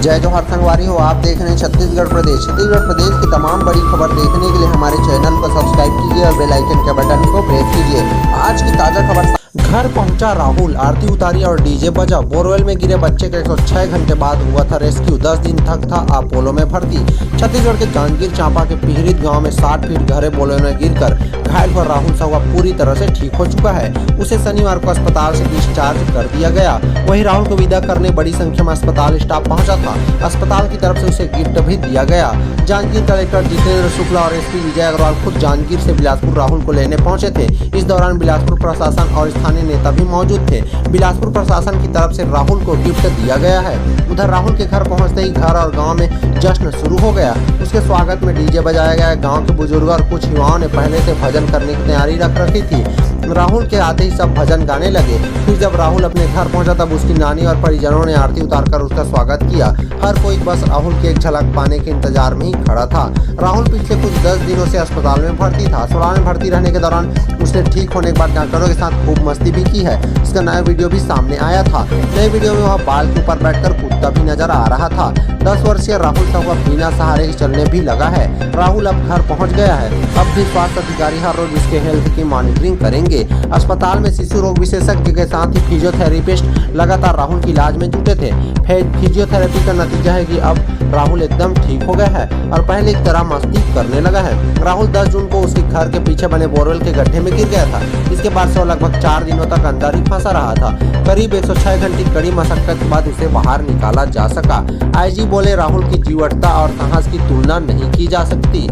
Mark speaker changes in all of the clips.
Speaker 1: जय जोहार संगवारी हो। आप देख रहे हैं छत्तीसगढ़ प्रदेश की तमाम बड़ी खबर देखने के लिए हमारे चैनल को सब्सक्राइब कीजिए और बेल आइकन के बटन को प्रेस कीजिए। आज की ताज़ा खबर। घर पहुंचा राहुल, आरती उतारी और डीजे बजा। बोरवेल में गिरे बच्चे का 106 घंटे बाद हुआ था रेस्क्यू। 10 दिन तक था अपोलो में भर्ती। छत्तीसगढ़ के जांजगीर चांपा के पिहरित गांव में 60 फीट गहरे बोरवेल में गिरकर घायल हुआ राहुल सहुआ पूरी तरह से ठीक हो चुका है। उसे शनिवार को अस्पताल से डिस्चार्ज कर दिया गया। वहीं राहुल को विदा करने बड़ी संख्या में अस्पताल स्टाफ पहुंचा था। अस्पताल की तरफ से उसे गिफ्ट भी दिया गया। जांजगीर कलेक्टर जितेंद्र शुक्ला और एसपी विजय अग्रवाल खुद जांजगीर से बिलासपुर राहुल को लेने पहुंचे थे। इस दौरान बिलासपुर प्रशासन और स्थानीय नेता भी मौजूद थे। बिलासपुर प्रशासन की तरफ से राहुल को गिफ्ट दिया गया है। उधर राहुल के घर पहुंचते ही घर और गांव में जश्न शुरू हो गया। उसके स्वागत में डीजे बजाया गया। गांव के बुजुर्ग और कुछ युवाओं ने पहले से भजन करने की तैयारी रख रखी थी। राहुल के आते ही सब भजन गाने लगे। फिर जब राहुल अपने घर पहुंचा तब उसकी नानी और परिजनों ने आरती उतारकर उसका स्वागत किया। हर कोई बस राहुल की एक झलक पाने के इंतजार में ही खड़ा था। राहुल पिछले कुछ 10 दिनों से अस्पताल में भर्ती था। अस्पताल में भर्ती रहने के दौरान उसने ठीक होने के बाद डॉक्टरों के साथ खूब मस्ती भी की है। इसका नया वीडियो भी सामने आया था। नए वीडियो में वह बाल के ऊपर बैठकर कूदता भी नजर आ रहा था। 10 वर्षीय राहुल सहुआ बिना सहारे चलने भी लगा है। राहुल अब घर पहुंच गया है। अब भी स्वास्थ्य अधिकारी हर रोज इसके हेल्थ की मॉनिटरिंग करेंगे। अस्पताल में शिशु रोग विशेषज्ञ के साथ ही फिजियोथेरेपिस्ट लगातार राहुल की इलाज में जुटे थे। फिजियोथेरेपी का नतीजा है कि अब राहुल एकदम ठीक हो गया है और पहले की तरह मस्ती करने लगा है। राहुल 10 जून को उसके घर के पीछे बने बोरवेल के गड्ढे में गिर गया था। इसके बाद से वो लगभग 4 दिनों तक अंदर ही फंसा रहा था। करीब 106 घंटे की कड़ी मशक्कत के बाद उसे बाहर निकाला जा सका। आईजी बोले, राहुल की जीवटता और साहस की तुलना नहीं की जा सकती।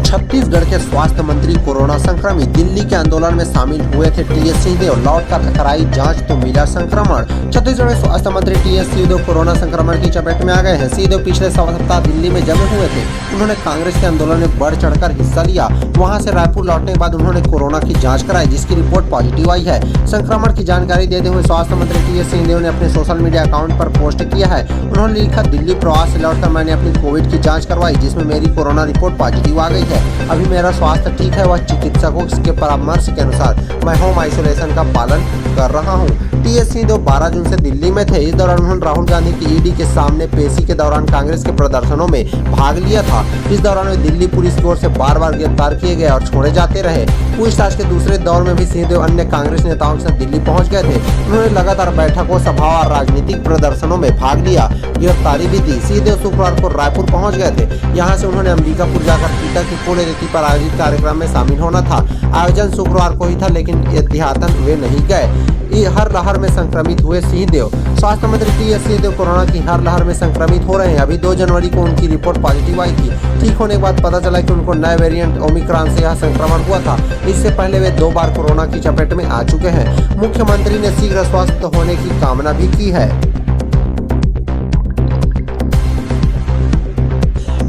Speaker 1: छत्तीसगढ़ के स्वास्थ्य मंत्री कोरोना संक्रमित। दिल्ली के आंदोलन में शामिल हुए थे टीएस सिंहदेव। लौटकर कराई जांच तो मिला संक्रमण। छत्तीसगढ़ के स्वास्थ्य मंत्री टीएस सिंहदेव कोरोना संक्रमण की चपेट में आ गए हैं। सिंहदेव पिछले सप्ताह दिल्ली में जमे हुए थे। उन्होंने कांग्रेस के आंदोलन में बढ़ चढ़कर हिस्सा लिया। वहां से रायपुर लौटने के बाद उन्होंने कोरोना की जाँच कराई, जिसकी रिपोर्ट पॉजिटिव आई है। संक्रमण की जानकारी देते हुए स्वास्थ्य मंत्री टीएस सिंहदेव ने अपने सोशल मीडिया अकाउंट पर पोस्ट किया है। उन्होंने लिखा, दिल्ली प्रवास से लौटकर मैंने अपनी कोविड की जाँच करवाई, जिसमें मेरी कोरोना रिपोर्ट पॉजिटिव आ गई है। अभी मेरा स्वास्थ्य ठीक है। वह चिकित्सकों के परामर्श के अनुसार मैं होम आइसोलेशन का पालन कर रहा हूं। टीएस सिंहदेव 12 जून से दिल्ली में थे। इस दौरान उन्होंने राहुल गांधी की ईडी के सामने पेशी के दौरान कांग्रेस के प्रदर्शनों में भाग लिया था। इस दौरान वे दिल्ली पुलिस की ओर से बार-बार गिरफ्तार किए गए और छोड़े जाते रहे। पूछताछ के दूसरे दौर में भी सिंहदेव अन्य कांग्रेस नेताओं के साथ दिल्ली पहुंच गए थे। उन्होंने लगातार बैठकों, सभाओं और राजनीतिक प्रदर्शनों में भाग लिया। गिरफ्तारी भी दी। सिंहदेव शुक्रवार को रायपुर पहुंच गए थे। यहाँ से उन्होंने अंबिकापुर जाकर पिता की पुण्यतिथि पर आयोजित कार्यक्रम में शामिल होना था। आयोजन शुक्रवार को ही था, लेकिन एहतियातन वे नहीं गए। हर लहर में संक्रमित हुए सिंहदेव। स्वास्थ्य मंत्री टीएस सिंहदेव कोरोना की हर लहर में संक्रमित हो रहे हैं। अभी 2 जनवरी को उनकी रिपोर्ट पॉजिटिव आई थी। ठीक होने के बाद पता चला कि उनको नए वेरिएंट ओमिक्रॉन से यह संक्रमण हुआ था। इससे पहले वे 2 बार कोरोना की चपेट में आ चुके हैं। मुख्यमंत्री ने शीघ्र स्वस्थ होने की कामना भी की है।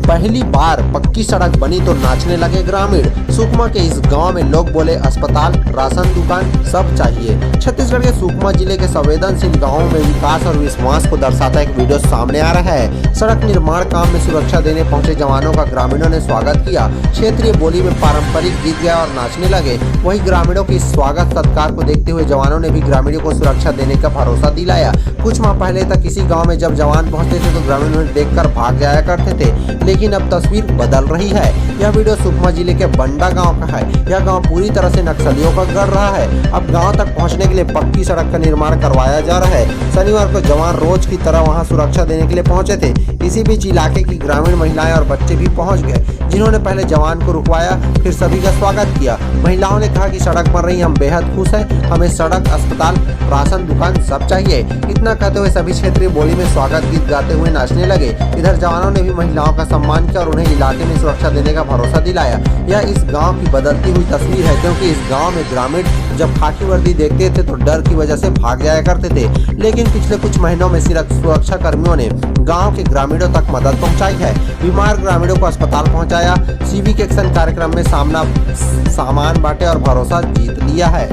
Speaker 1: पहली बार पक्की सड़क बनी तो नाचने लगे ग्रामीण। सुकमा के इस गांव में लोग बोले, अस्पताल, राशन दुकान सब चाहिए। छत्तीसगढ़ के सुकमा जिले के संवेदनशील गांवों में विकास और विश्वास को दर्शाता एक वीडियो सामने आ रहा है। सड़क निर्माण काम में सुरक्षा देने पहुंचे जवानों का ग्रामीणों ने स्वागत किया। क्षेत्रीय बोली में पारंपरिक गीत गाया और नाचने लगे। वहीं ग्रामीणों की स्वागत सत्कार को देखते हुए जवानों ने भी ग्रामीणों को सुरक्षा देने का भरोसा दिलाया। कुछ माह पहले तक किसी गाँव में जब जवान पहुँचते थे तो ग्रामीणों देखकर भाग जाया करते थे, लेकिन अब तस्वीर बदल रही है। यह वीडियो सुकमा जिले के बंडा गांव का है। यह गांव पूरी तरह से नक्सलियों का गढ़ रहा है। अब गांव तक पहुंचने के लिए पक्की सड़क का निर्माण करवाया जा रहा है। शनिवार को जवान रोज की तरह वहां सुरक्षा देने के लिए पहुंचे थे। इसी बीच इलाके की ग्रामीण महिलाएं और बच्चे भी पहुंच गए, जिन्होंने पहले जवान को रुकवाया, फिर सभी का स्वागत किया। महिलाओं ने कहा कि सड़क बन रही, हम बेहद खुश हैं। हमें सड़क, अस्पताल, राशन दुकान सब चाहिए। इतना कहते हुए सभी क्षेत्रीय बोली में स्वागत गीत गाते हुए नाचने लगे। इधर जवानों ने भी महिलाओं का सम्मान किया और उन्हें इलाके में सुरक्षा देने का भरोसा दिलाया। यह इस गांव की बदलती हुई तस्वीर है, क्योंकि इस गांव में ग्रामीण जब खाकी वर्दी देखते थे तो डर की वजह से भाग जाया करते थे, लेकिन पिछले कुछ महीनों में सुरक्षा कर्मियों ने गांव के ग्रामीणों तक मदद पहुंचाई है। बीमार ग्रामीणों को अस्पताल पहुंचाया, सिविक एक्शन कार्यक्रम में सामान बांटे और भरोसा जीत लिया है।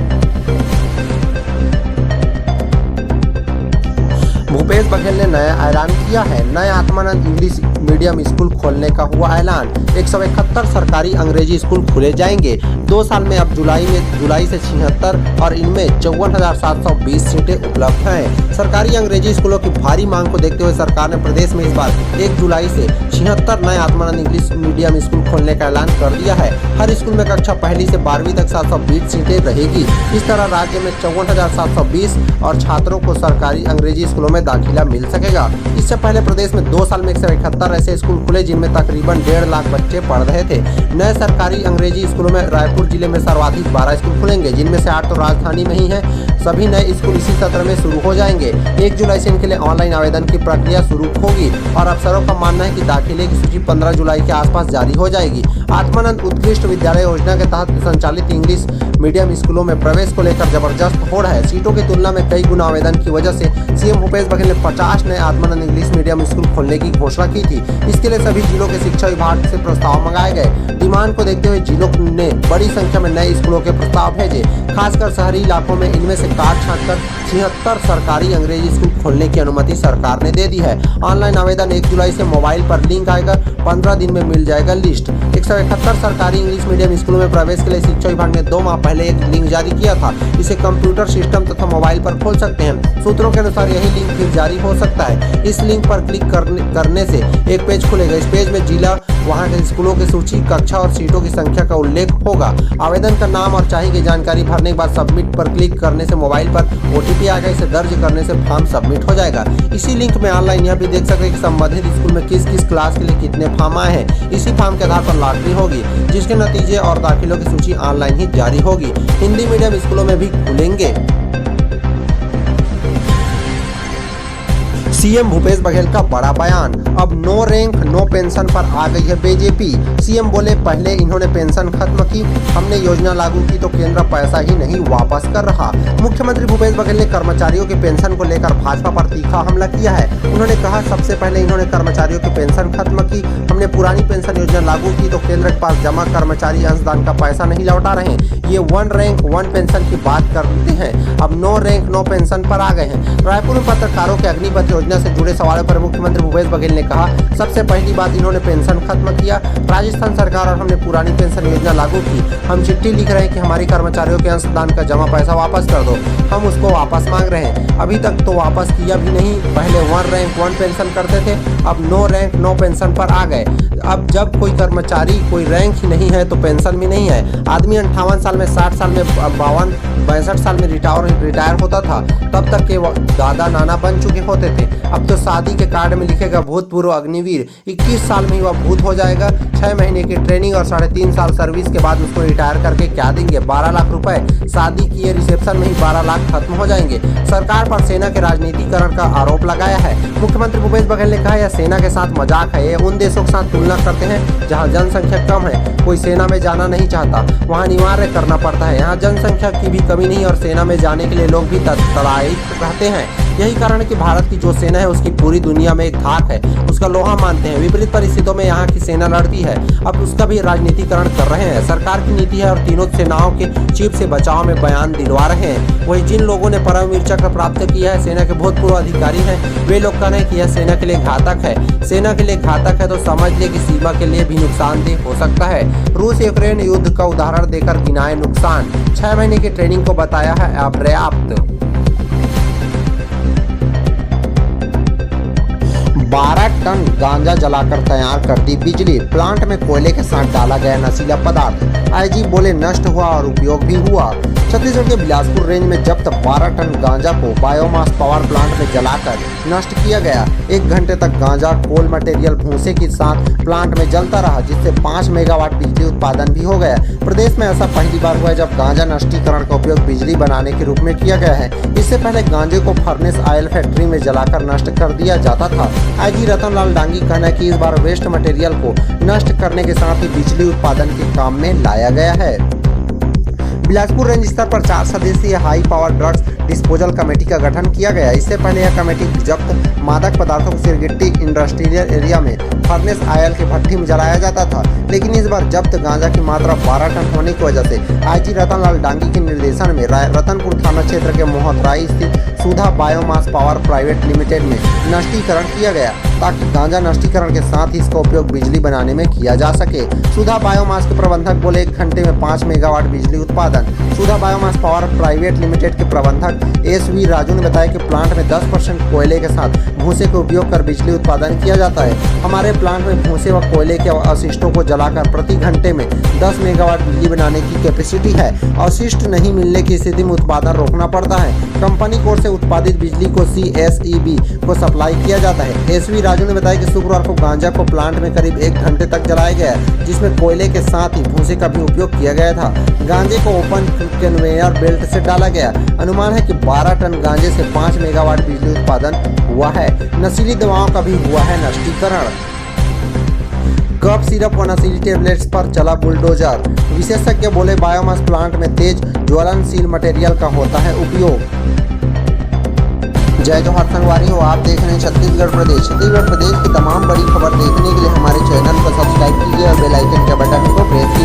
Speaker 1: भूपेश बघेल ने नया ऐलान किया है। नए आत्मानंद इंग्लिश मीडियम स्कूल खोलने का हुआ ऐलान। 171 सरकारी अंग्रेजी स्कूल खुले जाएंगे 2 साल में। अब जुलाई से 76 और इनमें 54,720 सीटें उपलब्ध हैं। सरकारी अंग्रेजी स्कूलों की भारी मांग को देखते हुए सरकार ने प्रदेश में इस बार 1 जुलाई से 76 नए आत्मानंद इंग्लिश मीडियम स्कूल खोलने का ऐलान कर दिया है। हर स्कूल में कक्षा 1 से 12वीं तक 720 सीटें रहेगी। इस तरह राज्य में 54,720 और छात्रों को सरकारी अंग्रेजी स्कूलों में दाखिला मिल सकेगा। इससे पहले प्रदेश में 2 साल में 171 ऐसे स्कूल खुले जिनमें तकरीबन 1.5 लाख बच्चे पढ़ रहे थे। नए सरकारी अंग्रेजी स्कूलों में रायपुर जिले में सर्वाधिक 12 स्कूल खुलेंगे, जिनमें से 8 तो राजधानी में ही है। सभी नए स्कूल इसी सत्र में शुरू हो जाएंगे। 1 जुलाई से इनके लिए ऑनलाइन आवेदन की प्रक्रिया शुरू होगी और अफसरों का मानना है कि दाखिले की सूची 15 जुलाई के आसपास जारी हो जाएगी। आत्मानंद उत्कृष्ट विद्यालय योजना के तहत संचालित इंग्लिश मीडियम स्कूलों में प्रवेश को लेकर जबरदस्त होड़ है। सीटों की तुलना में कई गुना आवेदन की वजह से सीएम भूपेश बघेल ने 50 नए आत्मानंद इंग्लिश मीडियम स्कूल खोलने की घोषणा की थी। इसके लिए सभी जिलों के शिक्षा विभाग से प्रस्ताव मंगाए गए। डिमांड को देखते हुए जिलों ने बड़ी संख्या में नए स्कूलों के प्रस्ताव भेजे। खासकर शहरी इलाकों में इनमें से काट छांट कर 76 सरकारी अंग्रेजी स्कूल खोलने की अनुमति सरकार ने दे दी है। ऑनलाइन आवेदन 1 जुलाई से मोबाइल पर लिंक आएगा, 15 दिन में मिल जाएगा लिस्ट। 171 सरकारी इंग्लिश मीडियम स्कूलों में प्रवेश के लिए शिक्षा विभाग ने 2 माह पहले एक लिंक जारी किया था। इसे कंप्यूटर सिस्टम तथा मोबाइल पर खोल सकते हैं। सूत्रों के अनुसार यही लिंक फिर जारी हो सकता है। इस लिंक पर क्लिक करने से एक पेज खुलेगा। इस पेज में जिला, वहां के स्कूलों की सूची, कक्षा और सीटों की संख्या का उल्लेख होगा। आवेदन का नाम और चाहिए जानकारी भरने के बाद सबमिट पर क्लिक करने से मोबाइल पर OTP आएगा। इसे दर्ज करने से फॉर्म सबमिट हो जाएगा। इसी लिंक में ऑनलाइन यह भी देख सकते हैं कि संबंधित स्कूल में किस किस क्लास के लिए कितने फॉर्म आए हैं। इसी फॉर्म के आधार पर लॉटरी होगी, जिसके नतीजे और दाखिलों की सूची ऑनलाइन ही जारी होगी। हिंदी मीडियम स्कूलों में भी खुलेंगे। सीएम भूपेश बघेल का बड़ा बयान। अब नो रैंक नो पेंशन पर आ गई है बीजेपी। सीएम बोले, पहले इन्होंने पेंशन खत्म की, हमने योजना लागू की तो केंद्र पैसा ही नहीं वापस कर रहा। मुख्यमंत्री भूपेश बघेल ने कर्मचारियों की पेंशन को लेकर भाजपा पर तीखा हमला किया है। उन्होंने कहा, सबसे पहले इन्होंने कर्मचारियों की पेंशन खत्म की, हमने पुरानी पेंशन योजना लागू की तो केंद्र के पास जमा कर्मचारी अंशदान का पैसा नहीं लौटा रहे। ये 1 रैंक 1 पेंशन की बात करते हैं, अब नो रैंक नो पेंशन पर आ गए हैं। रायपुर में पत्रकारों के अग्निपथ योजना से जुड़े सवालों पर मुख्यमंत्री भूपेश बघेल ने कहा, सबसे पहली बात इन्होंने पेंशन खत्म किया, राजस्थान सरकार और हमने पुरानी पेंशन योजना लागू की। हम चिट्ठी लिख रहे हैं कि हमारी कर्मचारियों के अंशदान का जमा पैसा वापस कर दो, हम उसको वापस मांग रहे हैं। अभी तक तो वापस किया भी नहीं। पहले 1 रैंक 1 पेंशन करते थे, अब नो रैंक नो पेंशन पर आ गए। अब जब कोई कर्मचारी कोई रैंक ही नहीं है तो पेंशन भी नहीं है। आदमी 58 साल में, 60 साल में, 52 62 साल में रिटायर होता था, तब तक के दादा नाना बन चुके होते थे। अब तो शादी के कार्ड में लिखेगा भूतपूर्व अग्निवीर। 21 साल में ही वह भूत हो जाएगा। 6 महीने की ट्रेनिंग और 3.5 साल सर्विस के बाद उसको रिटायर करके क्या देंगे? 12 लाख रुपए। शादी किए रिसेप्शन में ही 12 लाख खत्म हो जाएंगे। सरकार पर सेना के राजनीतिकरण का आरोप लगाया है। मुख्यमंत्री भूपेश बघेल ने कहा, यह सेना के साथ मजाक है। ये उन देशों के साथ तुलना करते हैं जहाँ जनसंख्या कम है, कोई सेना में जाना नहीं चाहता, वहाँ अनिवार्य करना पड़ता है। यहाँ जनसंख्या की भी कमी नहीं और सेना में जाने के लिए लोग भी तत्परायित रहते हैं। यही कारण है कि भारत की जो सेना है उसकी पूरी दुनिया में एक धाक है, उसका लोहा मानते हैं। विपरीत परिस्थितियों में यहाँ की सेना लड़ती है। अब उसका भी राजनीतिकरण कर रहे हैं। सरकार की नीति है और तीनों सेनाओं के चीफ से बचाव में बयान दिलवा रहे हैं। वही जिन लोगों ने परमवीर चक्र प्राप्त किया है, सेना के भूतपूर्व अधिकारी हैं, वे लोग कह रहे हैं कि यह सेना के लिए घातक है। सेना के लिए घातक है तो समझ ले कि सीमा के लिए भी नुकसानदेह हो सकता है। रूस यूक्रेन युद्ध का उदाहरण देकर गिनाए नुकसान। 6 महीने की ट्रेनिंग को बताया है अपर्याप्त। 12 टन गांजा जलाकर तैयार कर दी बिजली। प्लांट में कोयले के साथ डाला गया नशीला पदार्थ। आईजी बोले, नष्ट हुआ और उपयोग भी हुआ। छत्तीसगढ़ के बिलासपुर रेंज में जब्त 12 टन गांजा को बायोमास पावर प्लांट में जलाकर नष्ट किया गया। 1 घंटे तक गांजा कोल मटेरियल भूसे के साथ प्लांट में जलता रहा, जिससे 5 मेगावाट बिजली उत्पादन भी हो गया। प्रदेश में ऐसा पहली बार हुआ है जब गांजा नष्टीकरण का उपयोग बिजली बनाने के रूप में किया गया है। इससे पहले गांजे को फर्नेस ऑयल फैक्ट्री में जलाकर नष्ट कर दिया जाता था। आईजी रतनलाल डांगी का कहना है कि इस बार वेस्ट मटेरियल को नष्ट करने के साथ ही बिजली उत्पादन के काम में लाया गया है। बिलासपुर रेंज स्तर पर 4 सदस्यीय high power drugs disposal committee का गठन किया गया। इससे पहले यह कमेटी जब्त मादक पदार्थों को सिरगिट्टी इंडस्ट्रियल एरिया में फर्नेस आयल की भट्टी में जलाया जाता था, लेकिन इस बार जब्त गांजा की मात्रा 12 टन होने की वजह से आईजी रतनलाल डांगी के निर्देशन में रतनपुर थाना क्षेत्र के मोहतराई स्थित सुधा बायोमास पावर प्राइवेट लिमिटेड में नष्टीकरण किया गया, ताकि गांजा नष्टीकरण के साथ ही इसका उपयोग बिजली बनाने में किया जा सके। सुधा बायोमास के प्रबंधक बोले 1 घंटे में 5 मेगावाट बिजली उत्पादन। सुधा बायोमास पावर प्राइवेट लिमिटेड के प्रबंधक एसवी राजू ने बताया कि प्लांट में 10% कोयले के साथ भूसे का उपयोग कर बिजली उत्पादन किया जाता है। हमारे प्लांट में भूसे व कोयले के अवशिष्टों को जलाकर प्रति घंटे में 10 मेगावाट बिजली बनाने की कैपेसिटी है। अवशिष्ट नहीं मिलने की स्थिति में उत्पादन रोकना पड़ता है। कंपनी की ओर से उत्पादित बिजली को CSEB को सप्लाई किया जाता है। एसवी राजू ने बताया कि शुक्रवार को गांजा को प्लांट में करीब 1 घंटे तक जलाया गया, जिसमें कोयले के साथ ही भूसे का भी उपयोग किया गया था। गांजे को ओपन कन्वेयर बेल्ट से डाला गया। अनुमान है कि 12 टन गांजे से 5 मेगावाट बिजली उत्पादन हुआ है। नशीली दवाओं का भी हुआ है नष्टीकरण। कफ सिरप व नशीली टेबलेट्स पर चला बुलडोजर। विशेषज्ञ बोले बायोमास प्लांट में तेज ज्वलनशील मटेरियल का होता है उपयोग। जय जोहार संगवारी हो, आप देख रहे हैं छत्तीसगढ़ प्रदेश। छत्तीसगढ़ प्रदेश की तमाम बड़ी खबर देखने के लिए हमारे चैनल को सब्सक्राइब कीजिए और बेल आइकन के बटन को प्रेस कीजिए।